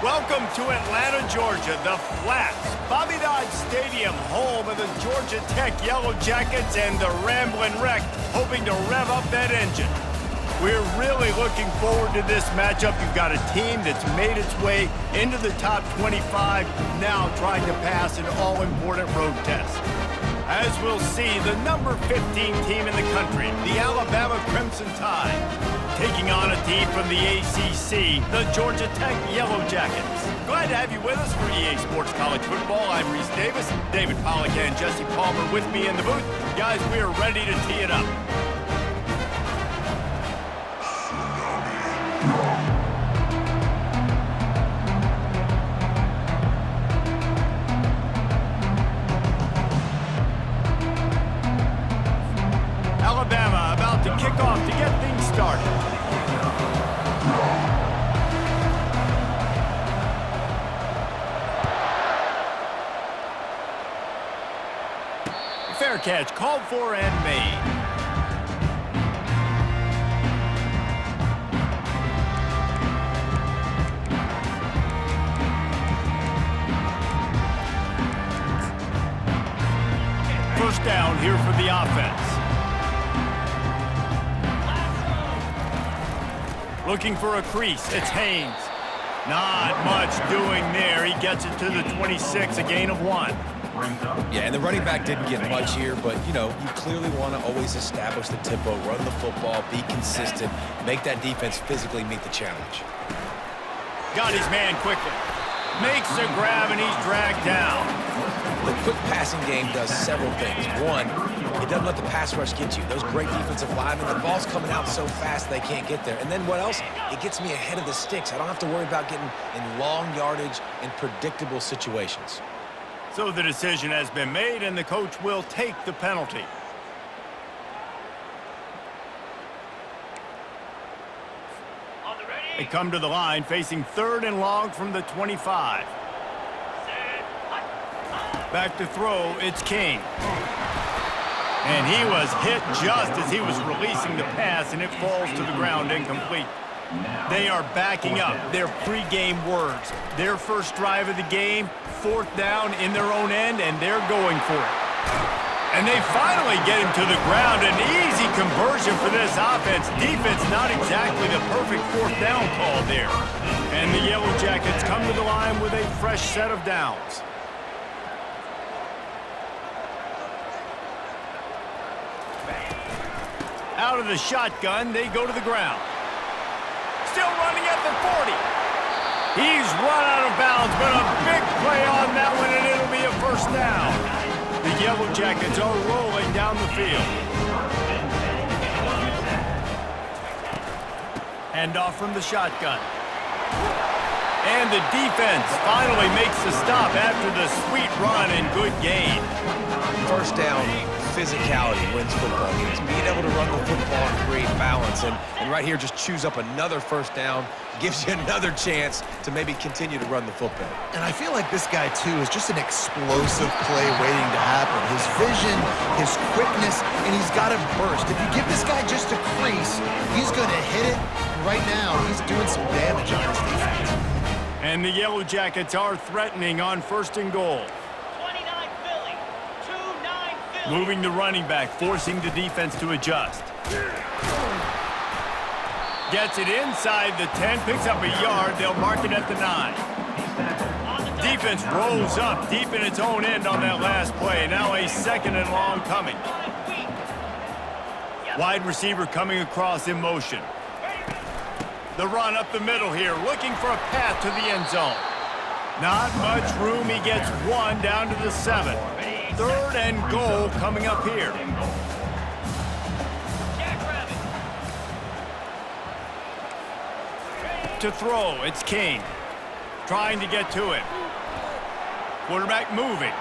Welcome to Atlanta, Georgia, the Flats, Bobby Dodd Stadium, home of the Georgia Tech Yellow Jackets and the Ramblin' Wreck, hoping to rev up that engine. We're really looking forward to this matchup. You've got a team that's made its way into the top 25, now trying to pass an all-important road test. As we'll see, the number 15 team in the country, the Alabama Crimson Tide, taking on a team from the ACC, the Georgia Tech Yellow Jackets. Glad to have you with us for EA Sports College Football. I'm Reese Davis, David Pollack and Jesse Palmer with me in the booth. Guys, we are ready to tee it up. Alabama about to kick off to get things started. Fair catch called for and made. First down here for the offense. Looking for a crease, it's Haynes. Not much doing there. He gets it to the 26, a gain of 1. Yeah, and the running back didn't get much here, but, you know, you clearly want to always establish the tempo, run the football, be consistent, make that defense physically meet the challenge. Got his man quickly. Makes a grab, and he's dragged down. The quick passing game does several things. One, it doesn't let the pass rush get you. Those great defensive linemen, the ball's coming out so fast they can't get there. And then what else? It gets me ahead of the sticks. I don't have to worry about getting in long yardage and predictable situations. So the decision has been made, and the coach will take the penalty. They come to the line, facing 3rd and long from the 25. Back to throw, it's King. And he was hit just as he was releasing the pass, and it falls to the ground incomplete. They are backing up their pregame words. Their first drive of the game, 4th down in their own end, and they're going for it. And they finally get him to the ground. An easy conversion for this offense. Defense not exactly the perfect 4th down call there. And the Yellow Jackets come to the line with a fresh set of downs. Out of the shotgun, they go to the ground. Still running at the 40. He's run out of bounds, but a big play on that one, and it'll be a first down. The Yellow Jackets are rolling down the field. Handoff from the shotgun. And the defense finally makes the stop after the sweet run and good gain. First down, physicality wins football games. Being able to run the football and create balance. And right here, just choose up another first down. Gives you another chance to maybe continue to run the football. And I feel like this guy, too, is just an explosive play waiting to happen. His vision, his quickness, and he's got a burst. If you give this guy just a crease, he's going to hit it. And right now, he's doing some damage on his defense. And the Yellow Jackets are threatening on 1st and goal. 29 Philly, 2-9 Philly. Moving the running back, forcing the defense to adjust. Gets it inside the 10, picks up a yard. They'll mark it at the 9. Defense rolls up deep in its own end on that last play. Now a 2nd and long coming. Wide receiver coming across in motion. The run up the middle here, looking for a path to the end zone. Not much room. He gets 1 down to the 7. 3rd and goal coming up here. To throw, it's King. Trying to get to it. Quarterback moving.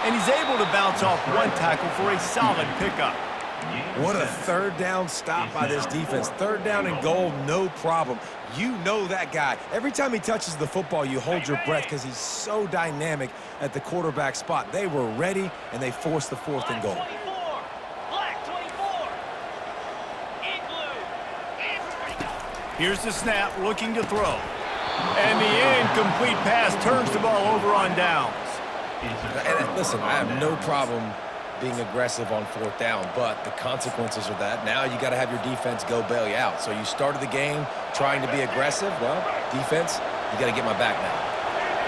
And he's able to bounce off one tackle for a solid pickup. What a 3rd down stop by this defense. 3rd down and goal, no problem. You know that guy. Every time he touches the football, you hold your breath because he's so dynamic at the quarterback spot. They were ready, and they forced the 4th and goal. Here's the snap, looking to throw. And the incomplete pass turns the ball over on downs. And listen, I have no problem being aggressive on 4th down, but the consequences are that now you got to have your defense go bail you out. So you started the game trying to be aggressive. Well, defense, you got to get my back now.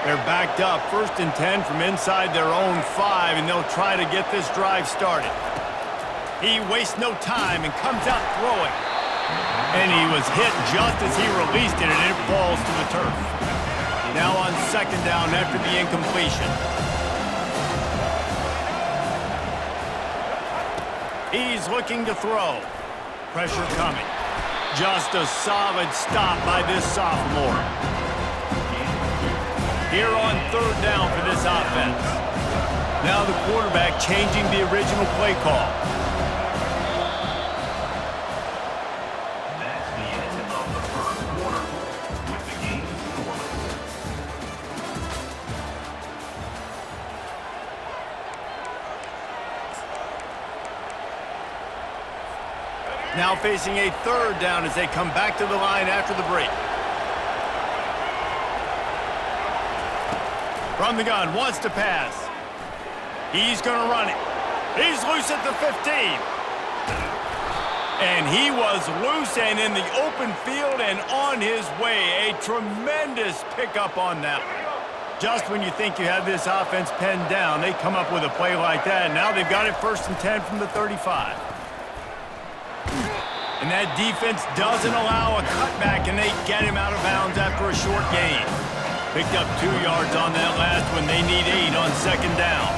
They're backed up, 1st and 10 from inside their own 5, and they'll try to get this drive started. He wastes no time and comes out throwing. And he was hit just as he released it, and it falls to the turf. Now on 2nd down after the incompletion. He's looking to throw. Pressure coming. Just a solid stop by this sophomore. Here on 3rd down for this offense. Now the quarterback changing the original play call. That's the end of the 1st quarter with the game scoreless. Now facing a 3rd down as they come back to the line after the break. From the gun, wants to pass. He's going to run it. He's loose at the 15. And he was loose and in the open field and on his way. A tremendous pickup on that. Just when you think you have this offense pinned down, they come up with a play like that. Now they've got it 1st and 10 from the 35. And that defense doesn't allow a cutback, and they get him out of bounds after a short gain. Picked up 2 yards on that last one. They need 8 on 2nd down.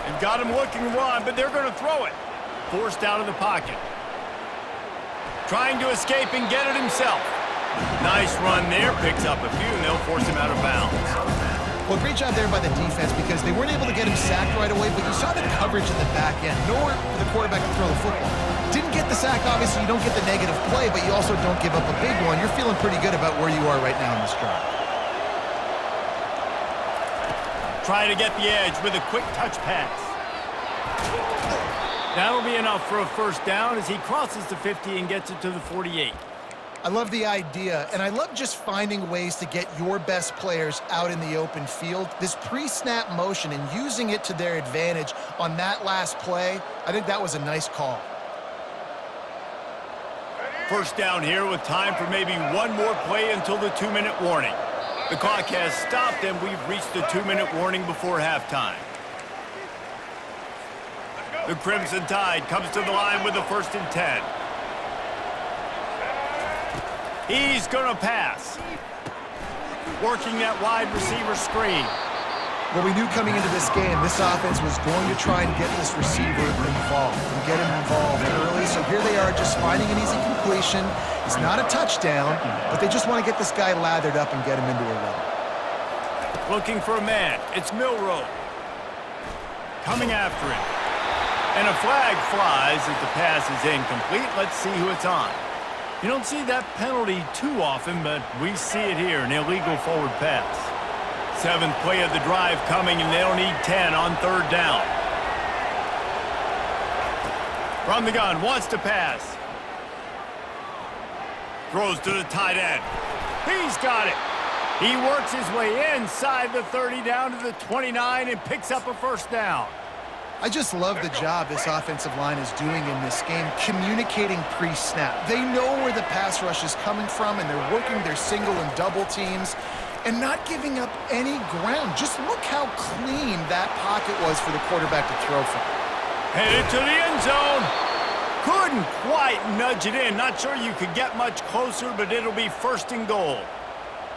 They've got him looking to run, but they're going to throw it. Forced out of the pocket. Trying to escape and get it himself. Nice run there. Picks up a few, and they'll force him out of bounds. Well, great job there by the defense because they weren't able to get him sacked right away, but you saw the coverage in the back end. Nowhere for the quarterback to throw the football. Didn't get the sack, obviously. You don't get the negative play, but you also don't give up a big one. You're feeling pretty good about where you are right now in this drive. Try to get the edge with a quick touch pass. That'll be enough for a 1st down as he crosses the 50 and gets it to the 48. I love the idea, and I love just finding ways to get your best players out in the open field. This pre-snap motion and using it to their advantage on that last play, I think that was a nice call. 1st down here with time for maybe one more play until the 2-minute warning. The clock has stopped, and we've reached the 2-minute warning before halftime. The Crimson Tide comes to the line with the 1st and 10. He's going to pass. Working that wide receiver screen. Well, we knew coming into this game, this offense was going to try and get this receiver involved and get him involved early. So here they are just finding an easy completion. It's not a touchdown, but they just want to get this guy lathered up and get him into a run. Looking for a man. It's Milroe. Coming after him. And a flag flies as the pass is incomplete. Let's see who it's on. You don't see that penalty too often, but we see it here, an illegal forward pass. 7th play of the drive coming, and they'll need 10 on 3rd down. From the gun, wants to pass. Throws to the tight end. He's got it. He works his way inside the 30 down to the 29 and picks up a 1st down. I just love the job this offensive line is doing in this game, communicating pre-snap. They know where the pass rush is coming from, and they're working their single and double teams and not giving up any ground. Just look how clean that pocket was for the quarterback to throw from. Headed to the end zone. Couldn't quite nudge it in. Not sure you could get much closer, but it'll be 1st and goal.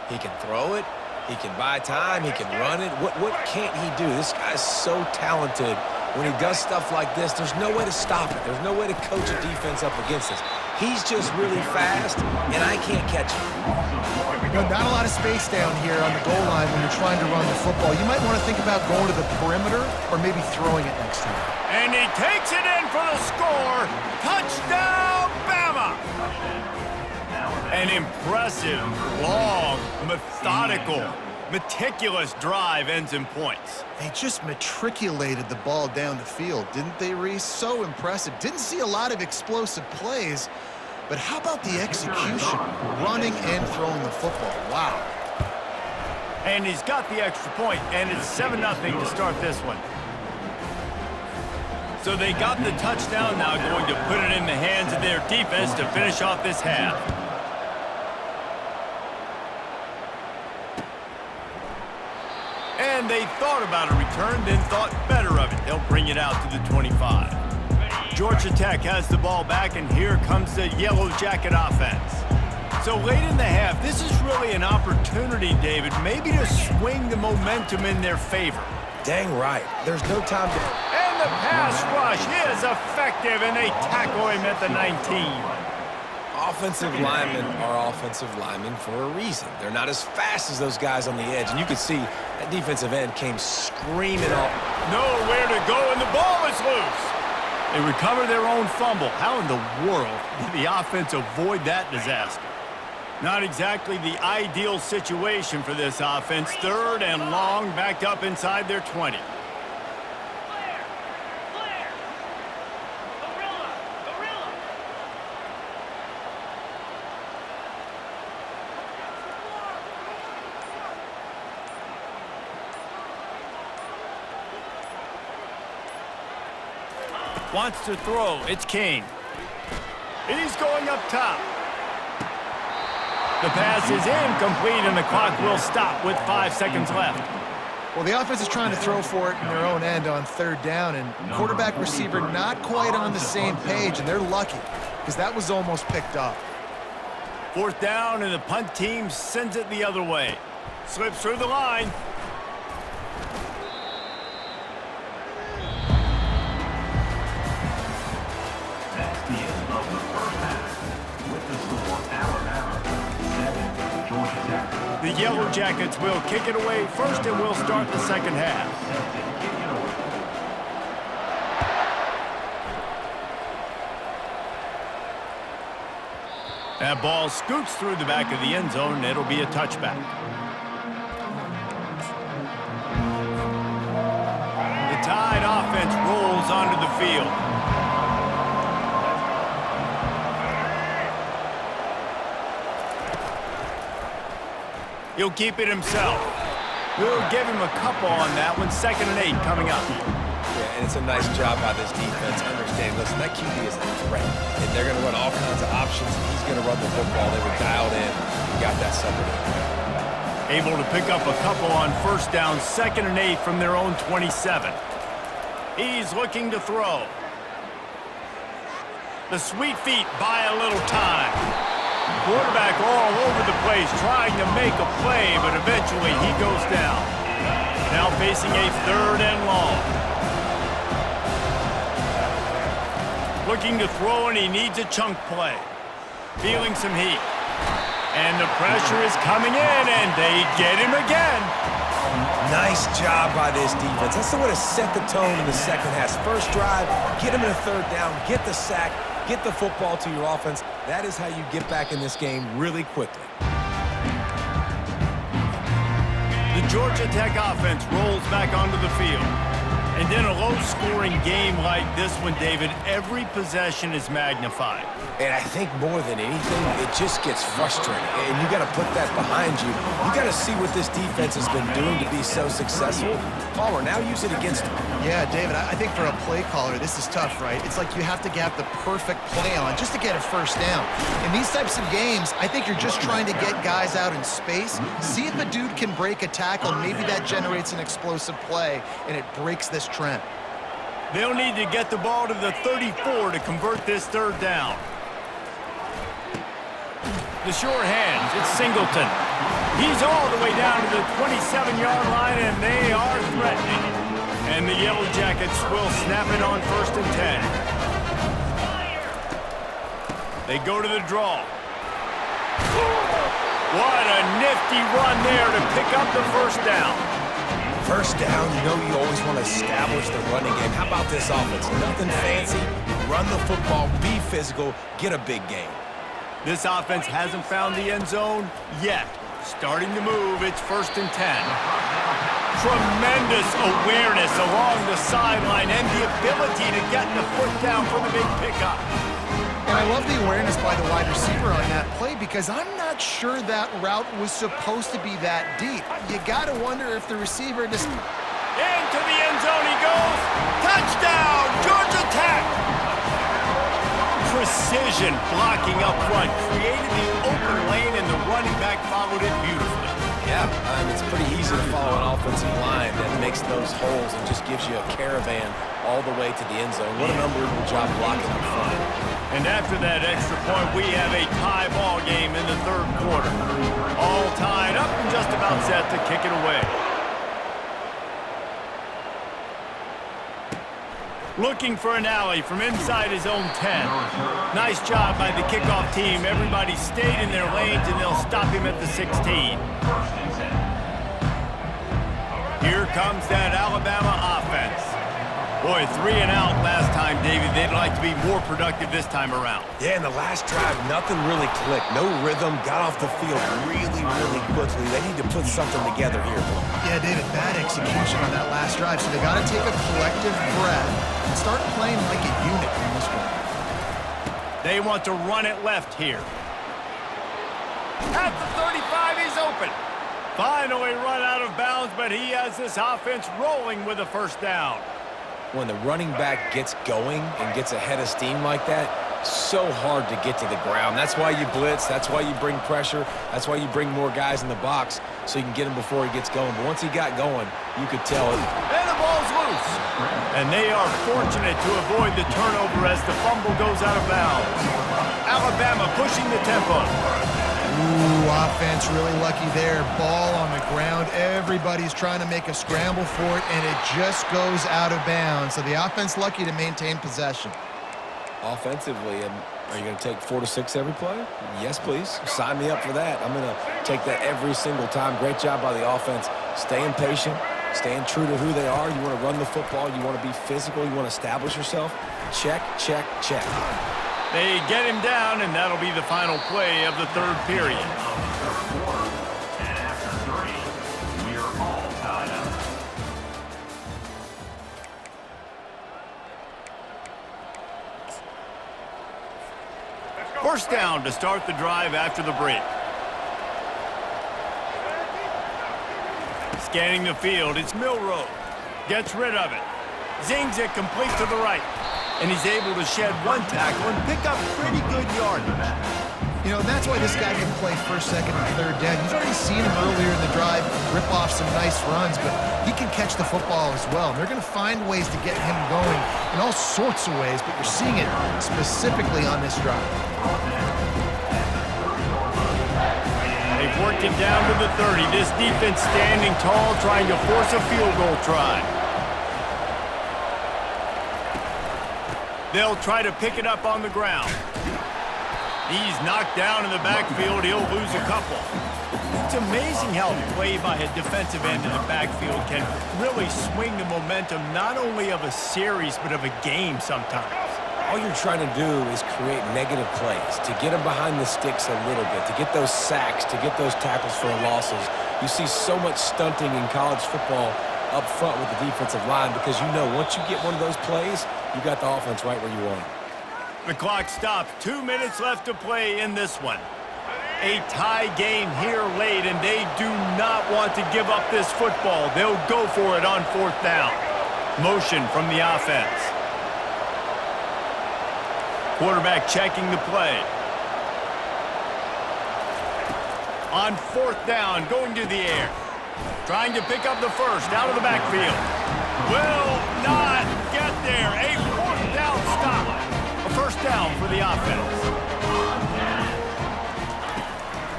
He can throw it. He can buy time. He can run it. What can't he do? This guy's so talented. When he does stuff like this, there's no way to stop it. There's no way to coach a defense up against this. He's just really fast, and I can't catch him. You know, not a lot of space down here on the goal line when you're trying to run the football. You might want to think about going to the perimeter or maybe throwing it next time. And he takes it in for the score. Touchdown, Bama! An impressive, long, meticulous drive ends in points. They just matriculated the ball down the field, didn't they, Reese? So impressive. Didn't see a lot of explosive plays, but how about the execution? Running and throwing the football. Wow. And he's got the extra point, and it's 7-0 to start this one. So they got the touchdown, now going to put it in the hands of their defense to finish off this half. And they thought about a return, then thought better of it. They'll bring it out to the 25. Georgia Tech has the ball back, and here comes the Yellow Jacket offense. So late in the half, this is really an opportunity, David, maybe to swing the momentum in their favor. Dang right. There's no time to... And the pass rush is effective, and they tackle him at the 19. Offensive linemen are offensive linemen for a reason. They're not as fast as those guys on the edge, and you can see that defensive end came screaming off. Nowhere to go, and the ball is loose. They recover their own fumble. How in the world did the offense avoid that disaster? Not exactly the ideal situation for this offense. 3rd and long, backed up inside their 20. Clear! Clear! Gorilla! Gorilla! Wants to throw. It's Kane. He's going up top. The pass is incomplete, and the clock will stop with 5 seconds left. Well, the offense is trying to throw for it in their own end on 3rd down, and quarterback receiver not quite on the same page, and they're lucky because that was almost picked up. 4th down, and the punt team sends it the other way. Slips through the line. That's the end of the first half. With the score, Alabama 7, Georgia Tech. The Yellow Jackets will kick it away first, and we'll start the second half. That ball scoots through the back of the end zone, and it'll be a touchback. The Tide offense rolls onto the field. He'll keep it himself. We'll give him a couple on that one. 2nd and 8 coming up. Yeah, and it's a nice job by this defense. Understand, listen, that QB is a threat, and they're going to run all kinds of options. He's going to run the football. They were dialed in. He got that separated. Able to pick up a couple on 1st down, 2nd and 8 from their own 27. He's looking to throw. The sweet feet buy a little time. Quarterback all over the place trying to make a play, but eventually he goes down. Now facing a 3rd and long. Looking to throw, and he needs a chunk play. Feeling some heat. And the pressure is coming in, and they get him again. Nice job by this defense. That's the way to set the tone in the second half. First drive, get him in a 3rd down, get the sack, get the football to your offense. That is how you get back in this game really quickly. The Georgia Tech offense rolls back onto the field. And in a low-scoring game like this one, David, every possession is magnified. And I think more than anything, it just gets frustrating. And you got to put that behind you. You got to see what this defense has been doing to be so successful. Palmer, now use it against them. Yeah, David, I think for a play caller, this is tough, right? It's like you have to get the perfect play on just to get a 1st down. In these types of games, I think you're just trying to get guys out in space, see if a dude can break a tackle, and maybe that generates an explosive play, and it breaks this trend. They'll need to get the ball to the 34 to convert this 3rd down. The sure hands, it's Singleton. He's all the way down to the 27-yard line, and they are threatening. And the Yellow Jackets will snap it on 1st and 10. They go to the draw. What a nifty run there to pick up the 1st down. 1st down, you know you always want to establish the running game. How about this offense? Nothing fancy. Run the football, be physical, get a big game. This offense hasn't found the end zone yet. Starting to move, it's 1st and 10. Tremendous awareness along the sideline and the ability to get the foot down for the big pickup. And I love the awareness by the wide receiver on that play because I'm not sure that route was supposed to be that deep. You got to wonder if the receiver just... Into the end zone he goes. Touchdown, Georgia Tech. Precision blocking up front created the open lane, and the running back followed it beautifully. Yeah, it's pretty easy to follow an offensive line that makes those holes and just gives you a caravan all the way to the end zone. What an unbelievable job blocking up front. And after that extra point, we have a tie ball game in the third quarter. All tied up and just about set to kick it away. Looking for an alley from inside his own 10. Nice job by the kickoff team. Everybody stayed in their lanes, and they'll stop him at the 16. Here comes that Alabama offense. Boy, 3 and out last time, David. They'd like to be more productive this time around. Yeah, in the last drive, nothing really clicked. No rhythm, got off the field really quickly. They need to put something together here. Yeah, David, bad execution on that last drive, so they got to take a collective breath and start playing like a unit in this one. They want to run it left here. At the 35, he's open. Finally run out of bounds, but he has this offense rolling with a first down. When the running back gets going and gets ahead of steam like that, so hard to get to the ground. That's why you blitz. That's why you bring pressure. That's why you bring more guys in the box so you can get him before he gets going. But once he got going, you could tell it. And the ball's loose. And they are fortunate to avoid the turnover as the fumble goes out of bounds. Alabama pushing the tempo. Ooh, offense really lucky there. Ball on the ground. Everybody's trying to make a scramble for it, and it just goes out of bounds. So the offense lucky to maintain possession. Offensively, are you going to take 4 to 6 every play? Yes, please. Sign me up for that. I'm going to take that every single time. Great job by the offense. Staying patient, staying true to who they are. You want to run the football. You want to be physical. You want to establish yourself. Check, check, check. They get him down, and that'll be the final play of the third period. And after 3, we are all tied up. First down to start the drive after the break. Scanning the field, it's Milroe. Gets rid of it. Zings it complete to the right. And he's able to shed one tackle and pick up pretty good yardage. You know, that's why this guy can play first, second, and third down. You've already seen him earlier in the drive rip off some nice runs, but he can catch the football as well. And they're going to find ways to get him going in all sorts of ways, but you're seeing it specifically on this drive. They've worked him down to the 30. This defense standing tall, trying to force a field goal try. They'll try to pick it up on the ground. He's knocked down in the backfield. He'll lose a couple. It's amazing how play by a defensive end in the backfield can really swing the momentum not only of a series but of a game sometimes. All you're trying to do is create negative plays, to get them behind the sticks a little bit, to get those sacks, to get those tackles for losses. You see so much stunting in college football up front with the defensive line because you know once you get one of those plays, you got the offense right where you want it. The clock stops. 2 minutes left to play in this one. A tie game here late, and they do not want to give up this football. They'll go for it on fourth down. Motion from the offense. Quarterback checking the play. On fourth down, going to the air. Trying to pick up the first out of the backfield. Will not get there. A fourth down stop. A first down for the offense.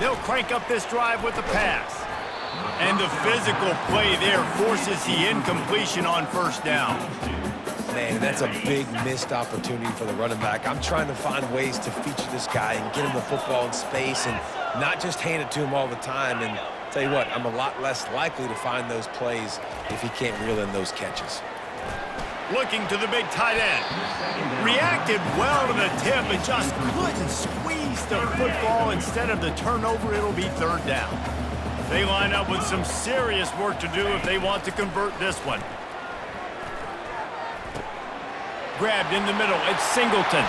They'll crank up this drive with a pass. And the physical play there forces the incompletion on first down. Man, that's a big missed opportunity for the running back. I'm trying to find ways to feature this guy and get him the football in space and not just hand it to him all the time. And tell you what, I'm a lot less likely to find those plays if he can't reel in those catches. Looking to the big tight end. Reacted well to the tip, but just couldn't squeeze the football. Instead of the turnover, it'll be third down. They line up with some serious work to do if they want to convert this one. Grabbed in the middle, it's Singleton.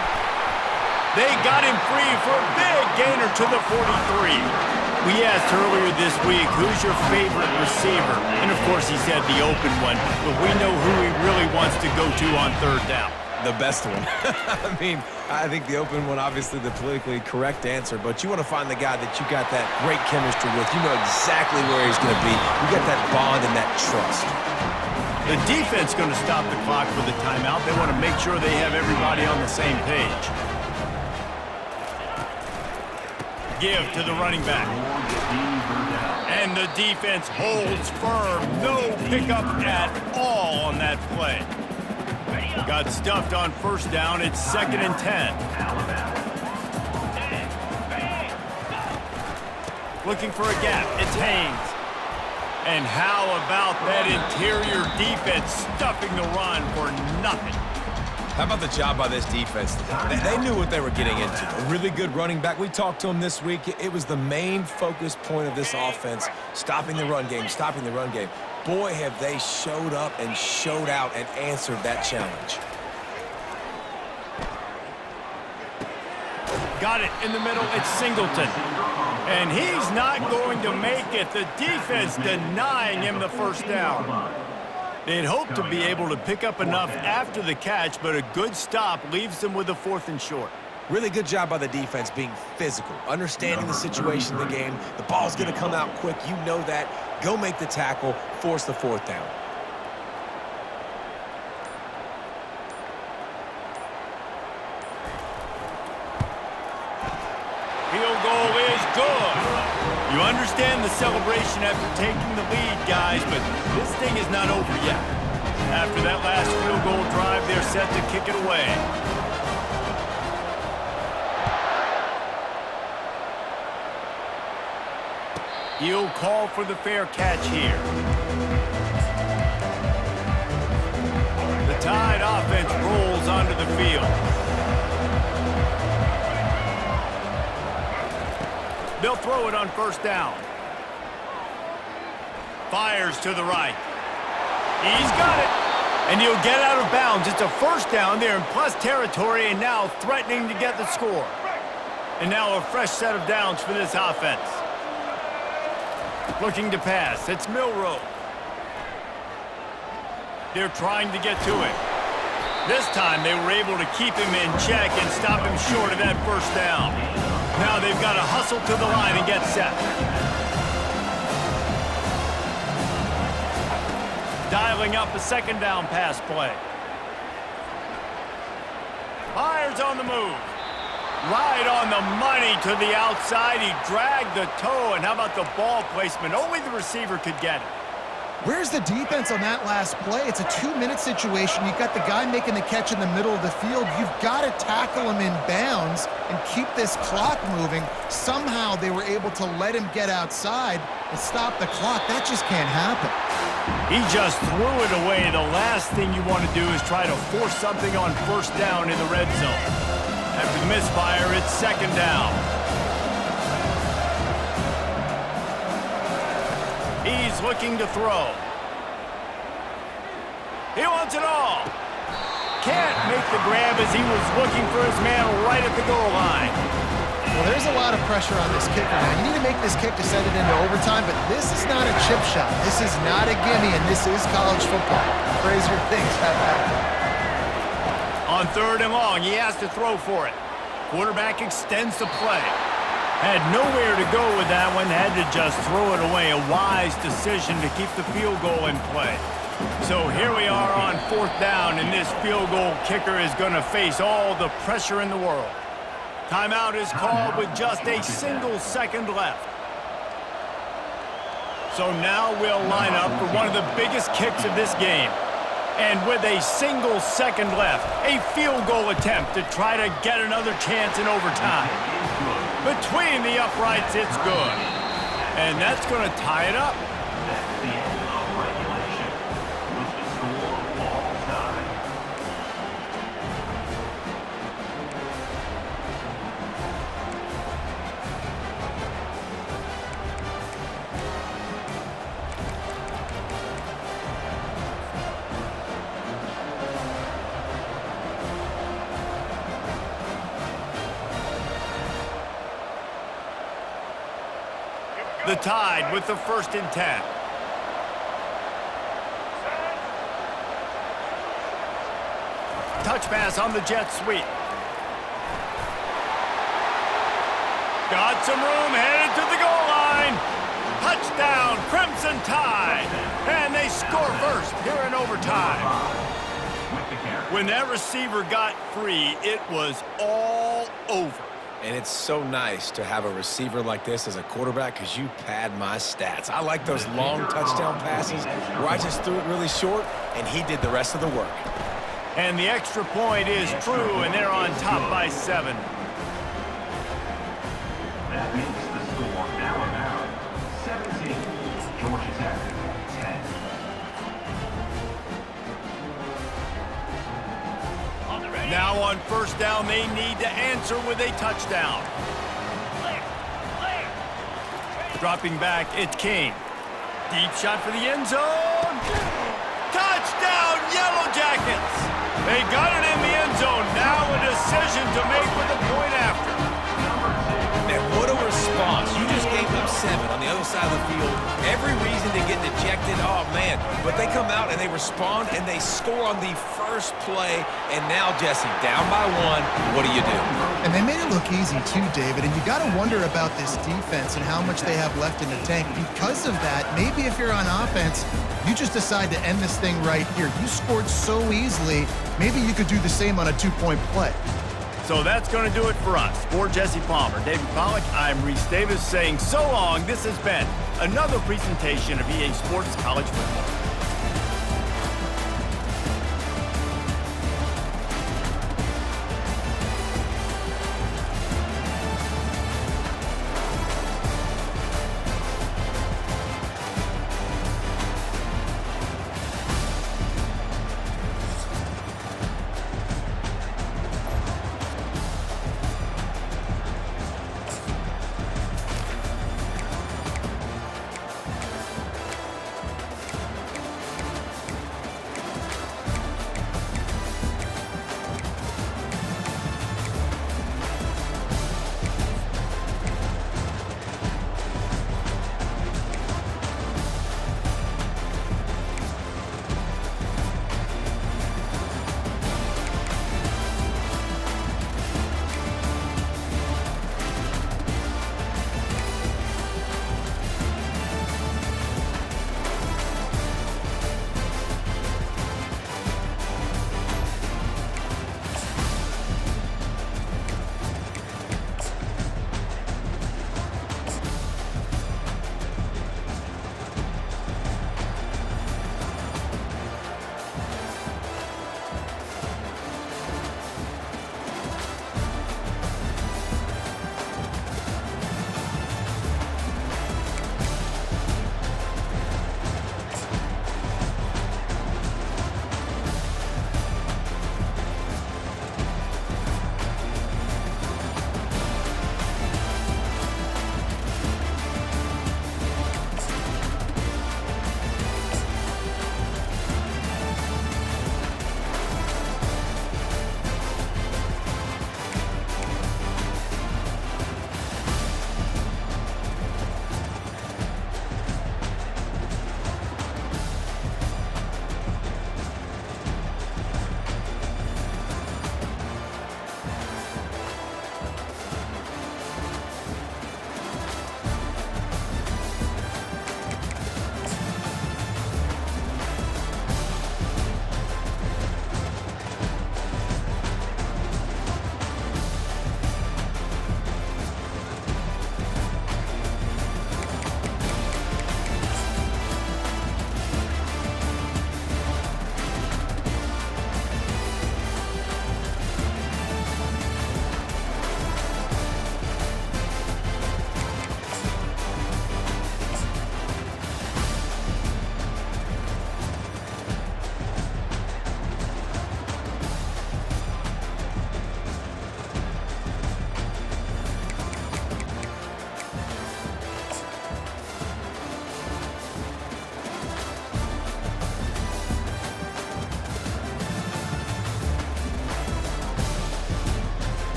They got him free for a big gainer to the 43. We asked earlier this week, who's your favorite receiver? And of course he said the open one, but we know who he really wants to go to on third down. The best one. I mean, I think the open one, obviously the politically correct answer, but you want to find the guy that you got that great chemistry with. You know exactly where he's going to be. You got that bond and that trust. The defense going to stop the clock with a timeout. They want to make sure they have everybody on the same page. Give to the running back. And the defense holds firm. No pickup at all on that play. Got stuffed on first down. It's 2nd and 10. Looking for a gap. It's Haynes. And how about that interior defense stuffing the run for nothing? How about the job by this defense? They knew what they were getting into. A really good running back. We talked to him this week. It was the main focus point of this offense, stopping the run game, stopping the run game. Boy, have they showed up and showed out and answered that challenge. Got it in the middle. It's Singleton. And he's not going to make it. The defense denying him the first down. They'd hoped to be able to pick up enough after the catch, but a good stop leaves them with a 4th and short. Really good job by the defense being physical, understanding the situation of the game. The ball's going to come out quick. You know that. Go make the tackle, force the 4th down. Field goal is good. You understand the celebration after taking the lead, guys, but this thing is not over yet. After that last field goal drive, they're set to kick it away. He'll call for the fair catch here. The Tide offense rolls onto the field. They'll throw it on first down. Fires to the right. He's got it. And he'll get out of bounds. It's a first down there in plus territory and now threatening to get the score. And now a fresh set of downs for this offense. Looking to pass. It's Milroe. They're trying to get to it. This time they were able to keep him in check and stop him short of that first down. Now they've got to hustle to the line and get set. Dialing up a 2nd down pass play. Fires on the move. Right on the money to the outside. He dragged the toe, and how about the ball placement? Only the receiver could get it. Where's the defense on that last play? It's a 2-minute situation. You've got the guy making the catch in the middle of the field. You've got to tackle him in bounds and keep this clock moving. Somehow they were able to let him get outside and stop the clock. That just can't happen. He just threw it away. The last thing you want to do is try to force something on first down in the red zone. After the misfire, it's 2nd down. He's looking to throw. He wants it all. Can't make the grab as he was looking for his man right at the goal line. Well, there's a lot of pressure on this kicker now. You need to make this kick to send it into overtime, but this is not a chip shot. This is not a gimme, and this is college football. Crazier things have happened. On 3rd and long, he has to throw for it. Quarterback extends the play. Had nowhere to go with that one, had to just throw it away. A wise decision to keep the field goal in play. So here we are on 4th down, and this field goal kicker is going to face all the pressure in the world. Timeout is called with just a single second left. So now we'll line up for one of the biggest kicks of this game. And with a single second left, a field goal attempt to try to get another chance in overtime. Between the uprights, it's good. And that's going to tie it up. That's the end of regulation. With the score all time. The Tide with the 1st and 10. Touch pass on the jet sweep. Got some room, headed to the goal line. Touchdown, Crimson Tide. And they score first here in overtime. With the carry. When that receiver got free, it was all over. And it's so nice to have a receiver like this as a quarterback because you pad my stats. I like those long touchdown passes where I just threw it really short and he did the rest of the work. And the extra point is true, and they're on top by 7. That makes the score Alabama 17, Georgia Tech 10. On the ready. Now on 1st down, they need to answer with a touchdown. Clear. Clear. Dropping back, it's King. Deep shot for the end zone. Touchdown, Yellow Jackets! They got it in the end zone. Now a decision to make with a point after. Man, what a response. You just gave them 7 on the other side of the field. Every reason to get dejected. Oh, man. But they come out and they respond and they score on the first play. And now, Jesse, down by 1. What do you do? And they made it look easy too, David, and you got to wonder about this defense and how much they have left in the tank. Because of that, maybe if you're on offense, you just decide to end this thing right here. You scored so easily, maybe you could do the same on a 2-point play. So that's going to do it for us. For Jesse Palmer, David Pollack, I'm Reese Davis saying so long. This has been another presentation of EA Sports College Football.